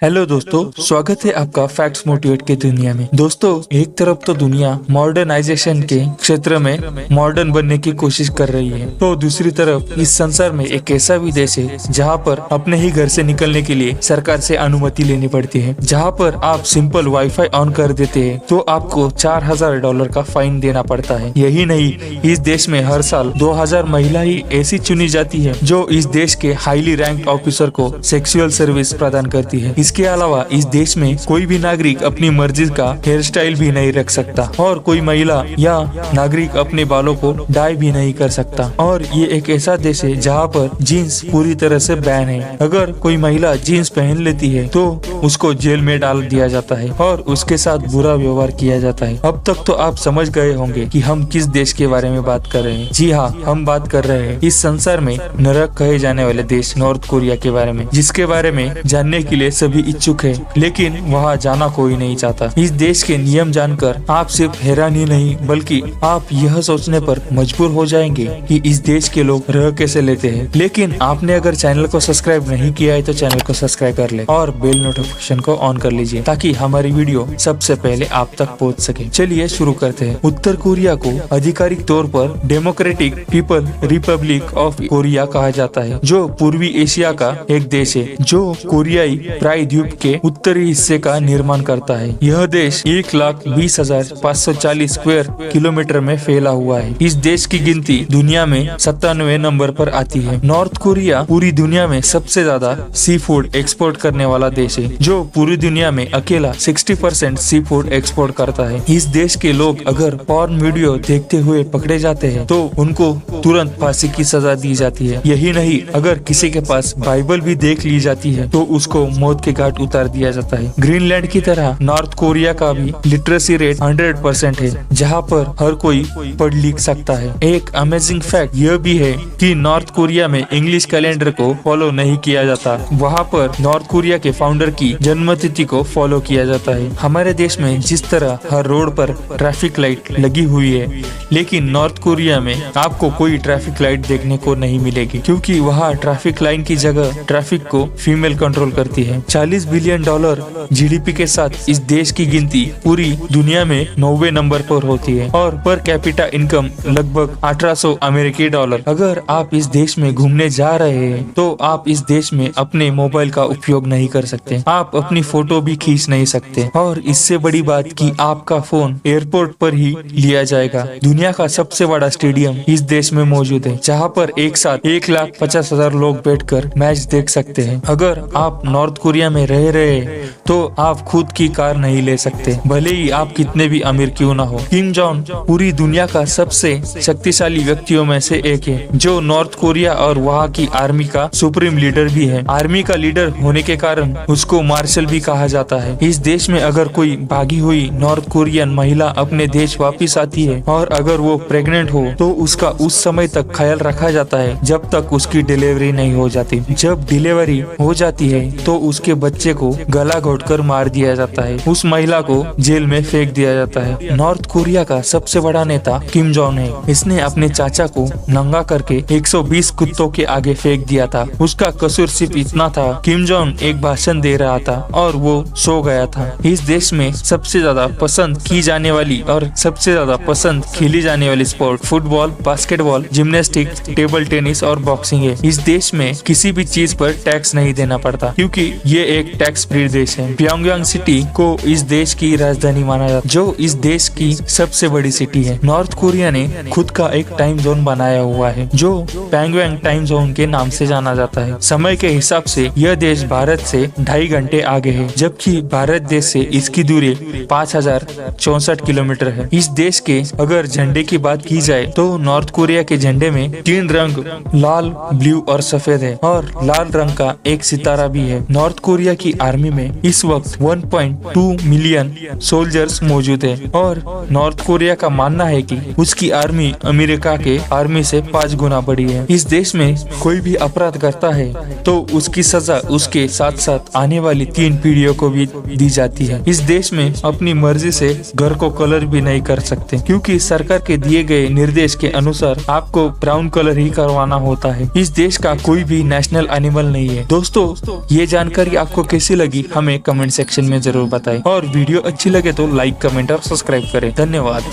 Hello दोस्तों, स्वागत है आपका फैक्ट्स मोटिवेट की दुनिया में। दोस्तों, एक तरफ तो दुनिया मॉडर्नाइजेशन के क्षेत्र में मॉडर्न बनने की कोशिश कर रही है, तो दूसरी तरफ इस संसार में एक ऐसा भी देश है जहां पर अपने ही घर से निकलने के लिए सरकार से अनुमति लेनी पड़ती है। जहां पर आप सिंपल वाईफाई ऑन कर देते हैं तो आपको $4000 का फाइन देना पड़ता है। यही नहीं, इस देश में हर साल 2000 महिला ही ऐसी चुनी जाती है जो इस देश के हाईली रैंक्ड ऑफिसर को सेक्सुअल सर्विस प्रदान करती है। इसके अलावा इस देश में कोई भी नागरिक अपनी मर्जी का हेयर स्टाइल भी नहीं रख सकता और कोई महिला या नागरिक अपने बालों को डाई भी नहीं कर सकता। और ये एक ऐसा देश है जहाँ पर जीन्स पूरी तरह से बैन है। अगर कोई महिला जीन्स पहन लेती है तो उसको जेल में डाल दिया जाता है और उसके साथ बुरा व्यवहार किया जाता है। अब तक तो आप समझ गए होंगे कि हम किस देश के बारे में बात कर रहे हैं। जी हाँ, हम बात कर रहे हैं इस संसार में नरक कहे जाने वाले देश नॉर्थ कोरिया के बारे में, जिसके बारे में जानने के लिए सभी इच्छुक है, लेकिन वहाँ जाना कोई नहीं चाहता। इस देश के नियम जानकर आप सिर्फ हैरान ही नहीं बल्कि आप यह सोचने पर मजबूर हो जाएंगे कि इस देश के लोग रह कैसे लेते हैं। लेकिन आपने अगर चैनल को सब्सक्राइब नहीं किया है तो चैनल को सब्सक्राइब कर ले और बेल नोटिफिकेशन को ऑन कर लीजिए ताकि हमारी वीडियो सबसे पहले आप तक पहुँच सके। चलिए शुरू करते हैं। उत्तर कोरिया को आधिकारिक तौर पर democratic people Republic of Korea कहा जाता है, जो पूर्वी एशिया का एक देश है जो कोरियाई प्रायद्वीप के उत्तरी हिस्से का निर्माण करता है। यह देश 1,20,540 स्क्वायर किलोमीटर में फैला हुआ है। इस देश की गिनती दुनिया में 97वें नंबर पर आती है। नॉर्थ कोरिया पूरी दुनिया में सबसे ज्यादा सी फूड एक्सपोर्ट करने वाला देश है, जो पूरी दुनिया में अकेला 60% सी फूड एक्सपोर्ट करता है। इस देश के लोग अगर पॉर्न वीडियो देखते हुए पकड़े जाते हैं तो उनको तुरंत फांसी की सजा दी जाती है। यही नहीं, अगर किसी के पास बाइबल भी देख ली जाती है तो उसको मौत के घाट उतार दिया जाता है। ग्रीनलैंड की तरह नॉर्थ कोरिया का भी लिटरेसी रेट 100% है, जहां पर हर कोई पढ़ लिख सकता है। एक अमेजिंग फैक्ट यह भी है कि नॉर्थ कोरिया में इंग्लिश कैलेंडर को फॉलो नहीं किया जाता। वहां पर नॉर्थ कोरिया के फाउंडर की जन्मतिथि को फॉलो किया जाता है। हमारे देश में जिस तरह हर रोड पर ट्रैफिक लाइट लगी हुई है, लेकिन नॉर्थ कोरिया में आपको कोई ट्रैफिक लाइट देखने को नहीं मिलेगी, क्योंकि वहाँ ट्रैफिक लाइन की जगह ट्रैफिक को फीमेल कंट्रोल करती है। $40 बिलियन जीडीपी के साथ इस देश की गिनती पूरी दुनिया में 9वें नंबर पर होती है और पर कैपिटा इनकम लगभग $1800 अमेरिकी। अगर आप इस देश में घूमने जा रहे हैं तो आप इस देश में अपने मोबाइल का उपयोग नहीं कर सकते, आप अपनी फोटो भी खींच नहीं सकते और इससे बड़ी बात कि आपका फोन एयरपोर्ट पर ही लिया जाएगा। दुनिया का सबसे बड़ा स्टेडियम इस देश में मौजूद है, जहाँ पर एक साथ 1,50,000 लोग बैठकर मैच देख सकते हैं। अगर आप नॉर्थ कोरिया में रह रहे हैं तो आप खुद की कार नहीं ले सकते, भले ही आप कितने भी अमीर क्यों ना हो। किम जोंग पूरी दुनिया का सबसे शक्तिशाली व्यक्तियों में से एक है, जो नॉर्थ कोरिया और वहाँ की आर्मी का सुप्रीम लीडर भी है। आर्मी का लीडर होने के कारण उसको मार्शल भी कहा जाता है। इस देश में अगर कोई भागी हुई नॉर्थ कोरियन महिला अपने देश वापिस आती है और अगर वो प्रेग्नेंट हो तो उसका उस समय तक ख्याल रखा जाता है जब तक उसकी डिलीवरी नहीं हो जाती। जब डिलीवरी हो जाती है तो उसके बच्चे को गला घोटकर मार दिया जाता है, उस महिला को जेल में फेंक दिया जाता है। नॉर्थ कोरिया का सबसे बड़ा नेता किम जोंग है। इसने अपने चाचा को नंगा करके 120 कुत्तों के आगे फेंक दिया था। उसका कसूर सिर्फ इतना था, किम जोंग एक भाषण दे रहा था और वो सो गया था। इस देश में सबसे ज्यादा पसंद की जाने वाली और सबसे ज्यादा पसंद खेली जाने वाली sport football, basketball, gymnastics, table tennis और बॉक्सिंग है। इस देश में किसी भी चीज पर टैक्स नहीं देना पड़ता, क्योंकि ये एक टैक्स फ्री देश है। प्योंगयांग सिटी को इस देश की राजधानी माना जाता है, जो इस देश की सबसे बड़ी सिटी है। नॉर्थ कोरिया ने खुद का एक टाइम जोन बनाया हुआ है, जो प्योंगयांग टाइम जोन के नाम से जाना जाता है। समय के हिसाब से यह देश भारत से 2.5 घंटे आगे है, जबकि भारत देश से इसकी दूरी 5064 किलोमीटर है। इस देश के अगर झंडे की बात की जाए तो नॉर्थ कोरिया के झंडे में 3 रंग लाल, ब्लू और सफेद है और लाल रंग का एक सितारा भी है। नॉर्थ कोरिया की आर्मी में इस वक्त 1.2 मिलियन सोल्जर्स मौजूद है और नॉर्थ कोरिया का मानना है कि उसकी आर्मी अमेरिका के आर्मी से 5 गुना बड़ी है। इस देश में कोई भी अपराध करता है तो उसकी सजा उसके साथ साथ आने वाली 3 पीढ़ियों को भी दी जाती है। इस देश में अपनी मर्जी से घर को कलर भी नहीं कर सकते, क्योंकि सरकार के दिए गए निर्देश के अनुसार आपको ब्राउन कलर ही करवाना होता है। इस देश का कोई भी नेशनल एनिमल नहीं है। दोस्तों, ये जानकारी आपको आपको कैसी लगी हमें कमेंट सेक्शन में जरूर बताएं और वीडियो अच्छी लगे तो लाइक, कमेंट और सब्सक्राइब करें। धन्यवाद।